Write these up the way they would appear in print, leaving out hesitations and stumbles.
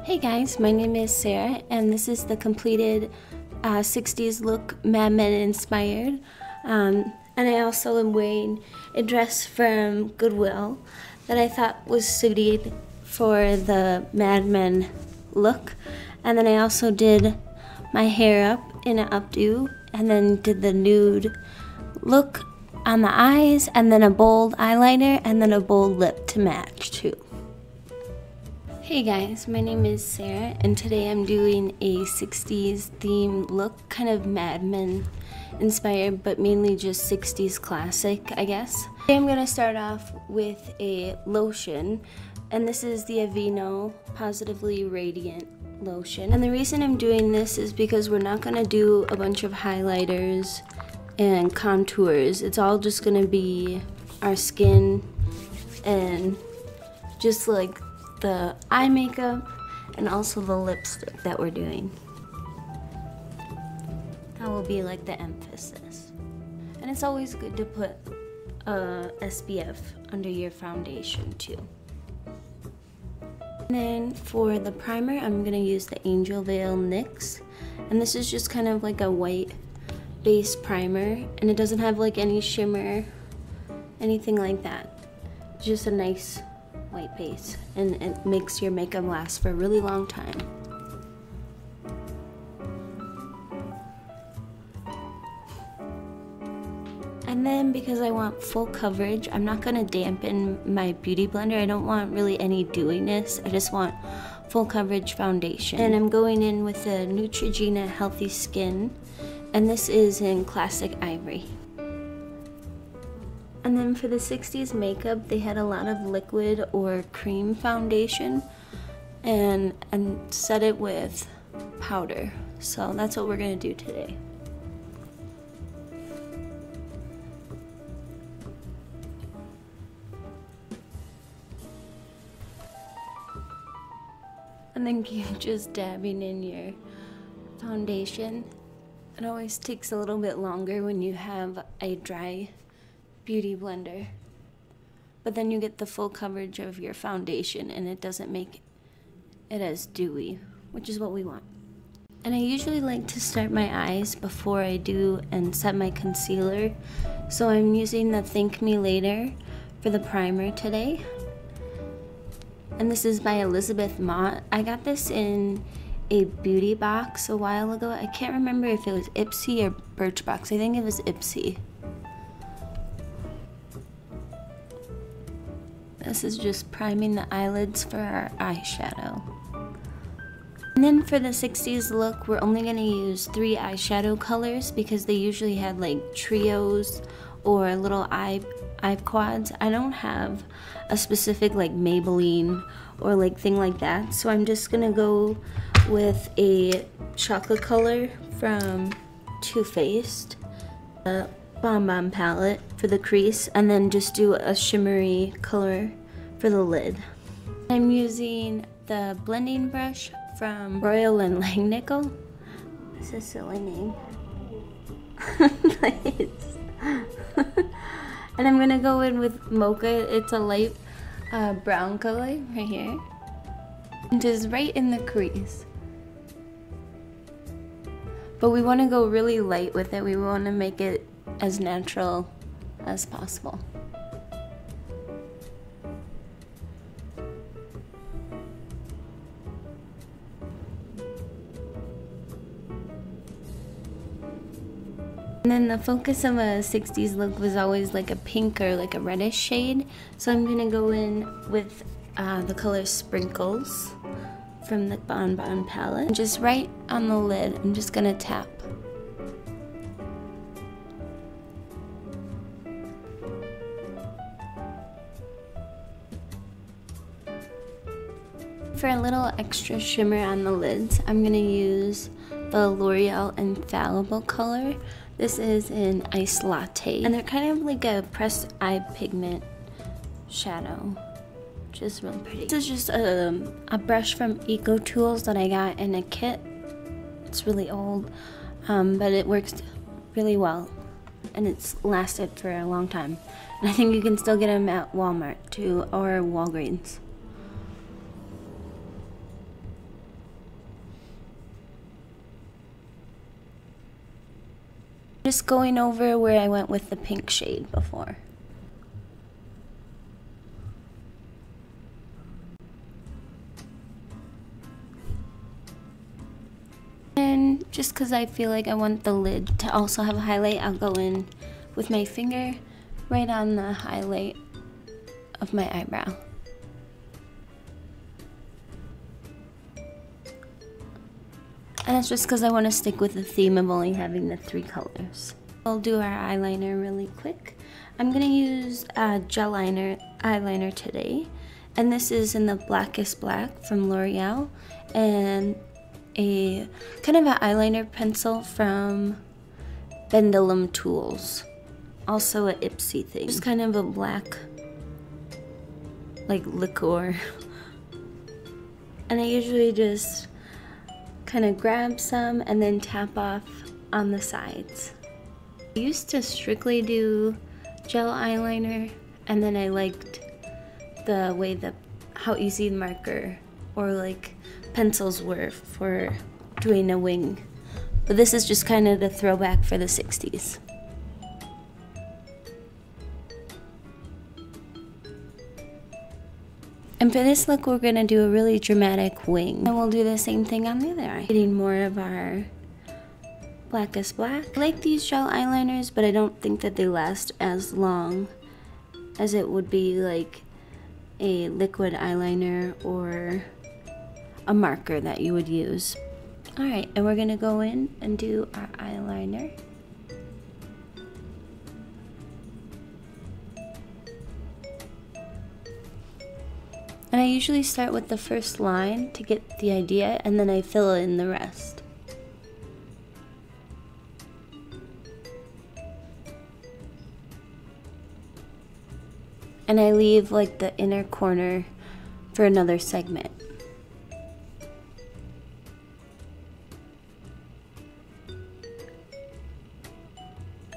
Hey guys, my name is Sarah and this is the completed 60s look Madmen inspired. And I also am wearing a dress from Goodwill that I thought was suited for the Madmen look. And then I also did my hair up in an updo and then did the nude look on the eyes and then a bold eyeliner and then a bold lip to match too. Hey guys, my name is Sarah and today I'm doing a 60s themed look, kind of Mad Men inspired, but mainly just 60s classic, I guess. Today I'm gonna start off with a lotion, and this is the Aveeno Positively Radiant lotion. And the reason I'm doing this is because we're not gonna do a bunch of highlighters and contours. It's all just gonna be our skin and just like the eye makeup and also the lipstick that we're doing. That will be like the emphasis. And it's always good to put SPF under your foundation too. And then for the primer, I'm gonna use the Angel Veil NYX. And this is just kind of like a white base primer, and it doesn't have like any shimmer, anything like that. It's just a nice white base, and it makes your makeup last for a really long time. And then because I want full coverage, I'm not gonna dampen my beauty blender. I don't want really any dewiness. I just want full coverage foundation. And I'm going in with the Neutrogena Healthy Skin, and this is in Classic Ivory. And then for the 60s makeup, they had a lot of liquid or cream foundation and set it with powder. So that's what we're gonna do today. And then keep just dabbing in your foundation. It always takes a little bit longer when you have a dry beauty blender, but then you get the full coverage of your foundation and it doesn't make it as dewy, which is what we want. And I usually like to start my eyes before I do and set my concealer, so I'm using the Thank Me Later for the primer today. And this is by Elizabeth Mott. I got this in a beauty box a while ago. I can't remember if it was Ipsy or Birchbox. I think it was Ipsy. This is just priming the eyelids for our eyeshadow. And then for the 60s look, we're only gonna use 3 eyeshadow colors because they usually had like trios or little eye quads. I don't have a specific like Maybelline or like thing like that, so I'm just gonna go with a chocolate color from Too Faced, a Bonbon palette for the crease, and then just do a shimmery color for the lid. I'm using the blending brush from Loreal and Langnickel. That's a silly name. And I'm gonna go in with Mocha. It's a light brown color right here. And just right in the crease. But we wanna go really light with it. We wanna make it as natural as possible. And then the focus of a 60s look was always like a pink or like a reddish shade. So I'm gonna go in with the color Sprinkles from the Bonbon palette. And just right on the lid, I'm just gonna tap. For a little extra shimmer on the lids, I'm gonna use the Loreal Infallible color. This is in Ice Latte, and they're kind of like a pressed eye pigment shadow, which is really pretty. This is just a brush from Eco Tools that I got in a kit. It's really old, but it works really well, and it's lasted for a long time. And I think you can still get them at Walmart too, or Walgreens. Just going over where I went with the pink shade before. And just because I feel like I want the lid to also have a highlight, I'll go in with my finger right on the highlight of my eyebrow. And that's just because I want to stick with the theme of only having the 3 colors. I'll do our eyeliner really quick. I'm going to use a gel eyeliner today. And this is in the Blackest Black from Loreal. And a kind of an eyeliner pencil from Pendulum Tools. Also a Ipsy thing. Just kind of a black, like liqueur. And I usually just kind of grab some and then tap off on the sides. I used to strictly do gel eyeliner, and then I liked the way how easy marker or like pencils were for doing a wing. But this is just kind of the throwback for the 60s. And for this look, we're gonna do a really dramatic wing. And we'll do the same thing on the other eye. Getting more of our Blackest Black. I like these gel eyeliners, but I don't think that they last as long as it would be like a liquid eyeliner or a marker that you would use. All right, and we're gonna go in and do our eyeliner. And I usually start with the first line to get the idea, and then I fill in the rest. And I leave like the inner corner for another segment.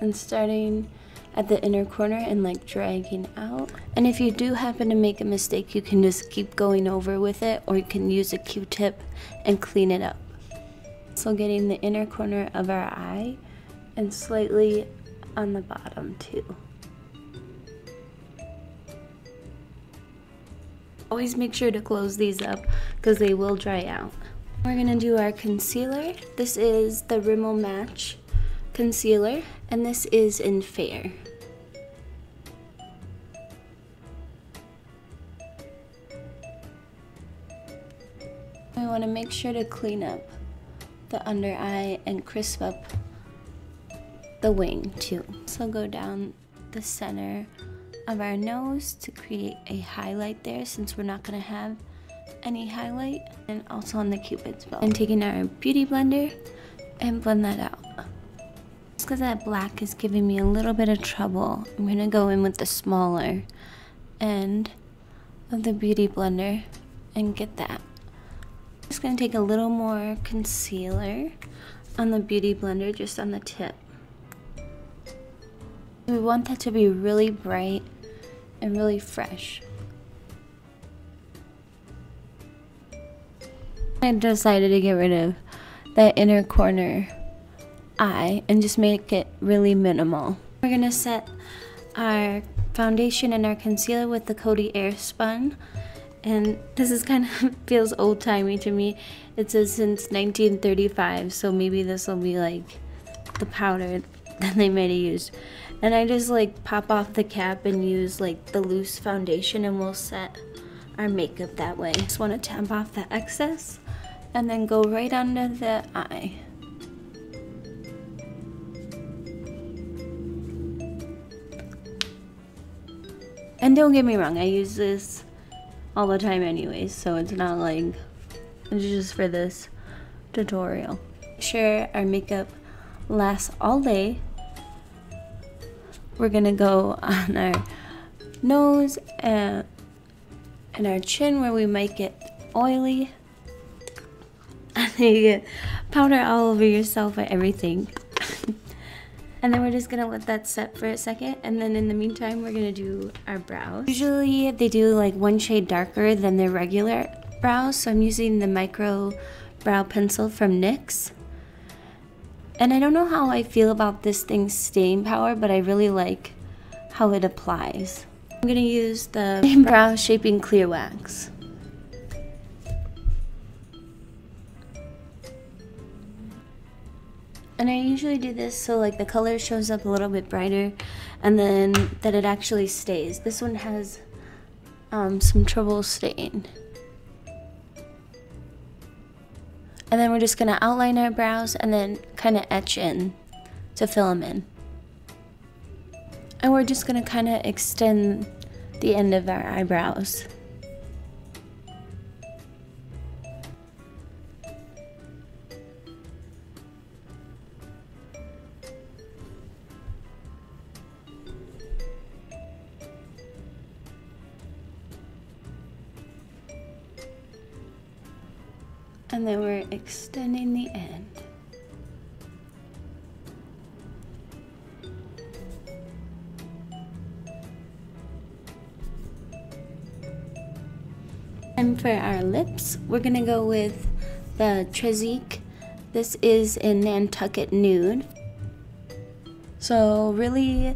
And starting at the inner corner and like dragging out. And if you do happen to make a mistake, you can just keep going over with it, or you can use a Q-tip and clean it up. So getting the inner corner of our eye and slightly on the bottom too. Always make sure to close these up because they will dry out. We're gonna do our concealer. This is the Rimmel Match concealer, and this is in Fair. We want to make sure to clean up the under eye and crisp up the wing too. So go down the center of our nose to create a highlight there, since we're not going to have any highlight, and also on the Cupid's bow. And taking our beauty blender and blend that out. Just because that black is giving me a little bit of trouble, I'm going to go in with the smaller end of the beauty blender and get that. Just going to take a little more concealer on the beauty blender, just on the tip. We want that to be really bright and really fresh. I decided to get rid of that inner corner eye and just make it really minimal. We're going to set our foundation and our concealer with the Coty Airspun. And this is kind of feels old-timey to me. It says since 1935, so maybe this will be like the powder that they might have used. And I just like pop off the cap and use like the loose foundation, and we'll set our makeup that way. Just want to tap off the excess and then go right under the eye. And don't get me wrong, I use this all the time anyways, so it's not like it's just for this tutorial. Make sure our makeup lasts all day. We're gonna go on our nose and our chin where we might get oily. And then you get powder all over yourself and everything. And then we're just gonna let that set for a second, and then in the meantime we're gonna do our brows. Usually they do like one shade darker than their regular brows, so I'm using the Microbrow Pencil from NYX. And I don't know how I feel about this thing's staying power, but I really like how it applies. I'm gonna use the brow shaping clear wax. And I usually do this so like the color shows up a little bit brighter and then that it actually stays. This one has some trouble staying. And then we're just gonna outline our brows and then kind of etch in to fill them in. And we're just gonna kind of extend the end of our eyebrows. And then we're extending the end. And for our lips, we're gonna go with the Tresique. This is in Nantucket Nude. So really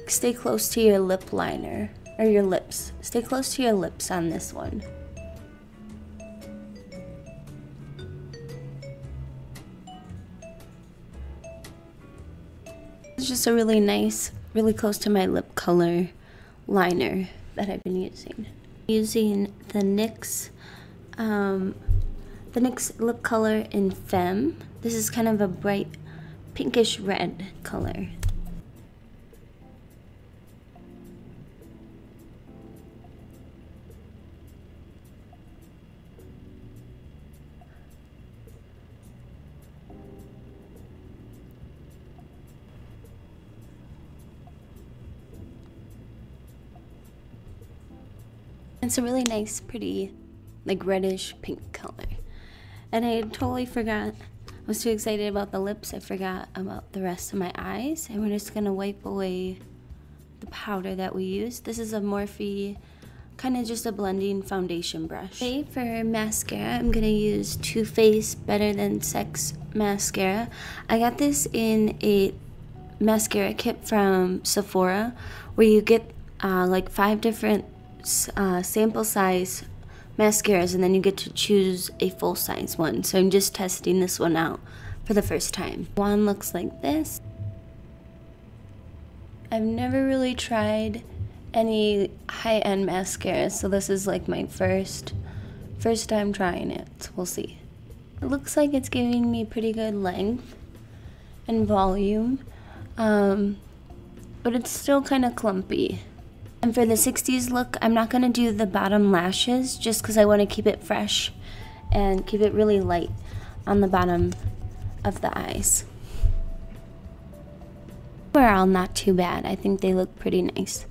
stay close to your lip liner, or your lips. Stay close to your lips on this one. It's just a really nice, really close to my lip color liner that I've been using. Using the NYX lip color in Femme. This is kind of a bright pinkish red color. It's a really nice, pretty, like reddish pink color. And I totally forgot, I was too excited about the lips, I forgot about the rest of my eyes. And we're just gonna wipe away the powder that we used. This is a Morphe, kind of just a blending foundation brush. Okay, for mascara, I'm gonna use Too Faced Better Than Sex mascara. I got this in a mascara kit from Sephora, where you get like 5 different sample size mascaras and then you get to choose a full size one. So I'm just testing this one out for the first time. One looks like this. I've never really tried any high-end mascara, so this is like my first time trying it. So we'll see. It looks like it's giving me pretty good length and volume, but it's still kind of clumpy. And for the 60s look, I'm not going to do the bottom lashes just because I want to keep it fresh and keep it really light on the bottom of the eyes. Overall, not too bad. I think they look pretty nice.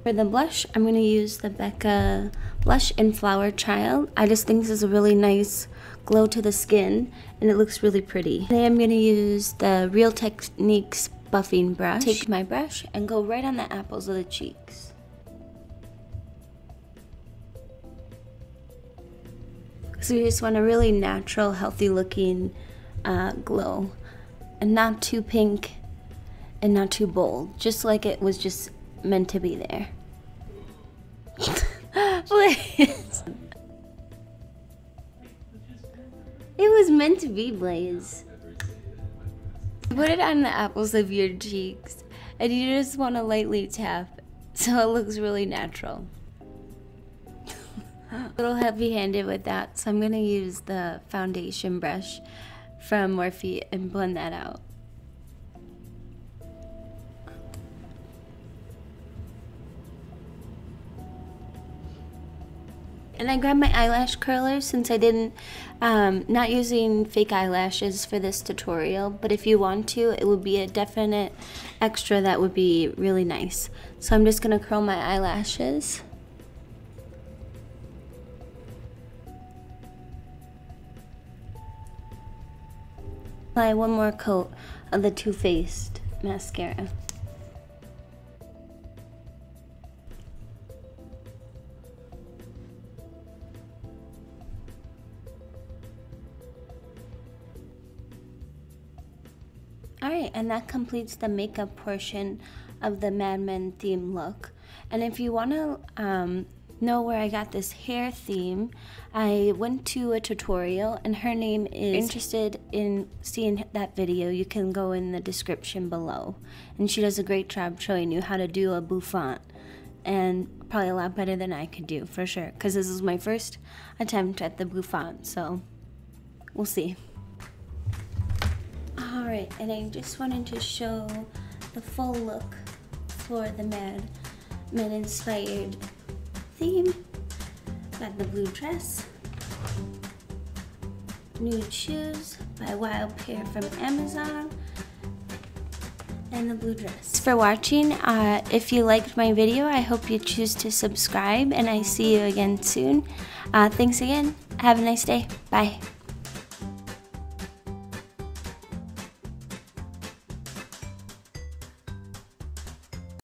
For the blush, I'm going to use the Becca blush in Flowerchild. I just think this is a really nice glow to the skin and it looks really pretty. Today I'm going to use the Real Techniques buffing brush. Take my brush and go right on the apples of the cheeks. So you just want a really natural, healthy looking glow. And not too pink and not too bold. Just like it was just meant to be there. Blaze. It was meant to be, Blaze. Put it on the apples of your cheeks. And you just want to lightly tap. So it looks really natural. A little heavy-handed with that, so I'm going to use the foundation brush from Morphe and blend that out. And I grabbed my eyelash curler since I didn't, not using fake eyelashes for this tutorial, but if you want to, it would be a definite extra that would be really nice. So I'm just going to curl my eyelashes. Apply one more coat of the Too Faced mascara. Alright, and that completes the makeup portion of the Madmen theme look. And if you want to know where I got this hair theme, I went to a tutorial, and her name is, interested in seeing that video, you can go in the description below. And she does a great job showing you how to do a bouffant, and probably a lot better than I could do, for sure, because this is my first attempt at the bouffant, so we'll see. Alright, and I just wanted to show the full look for the Madmen inspired theme. Got the blue dress, nude shoes by Wild Pear from Amazon, and the blue dress. Thanks for watching. If you liked my video, I hope you choose to subscribe, and I see you again soon. Thanks again. Have a nice day. Bye.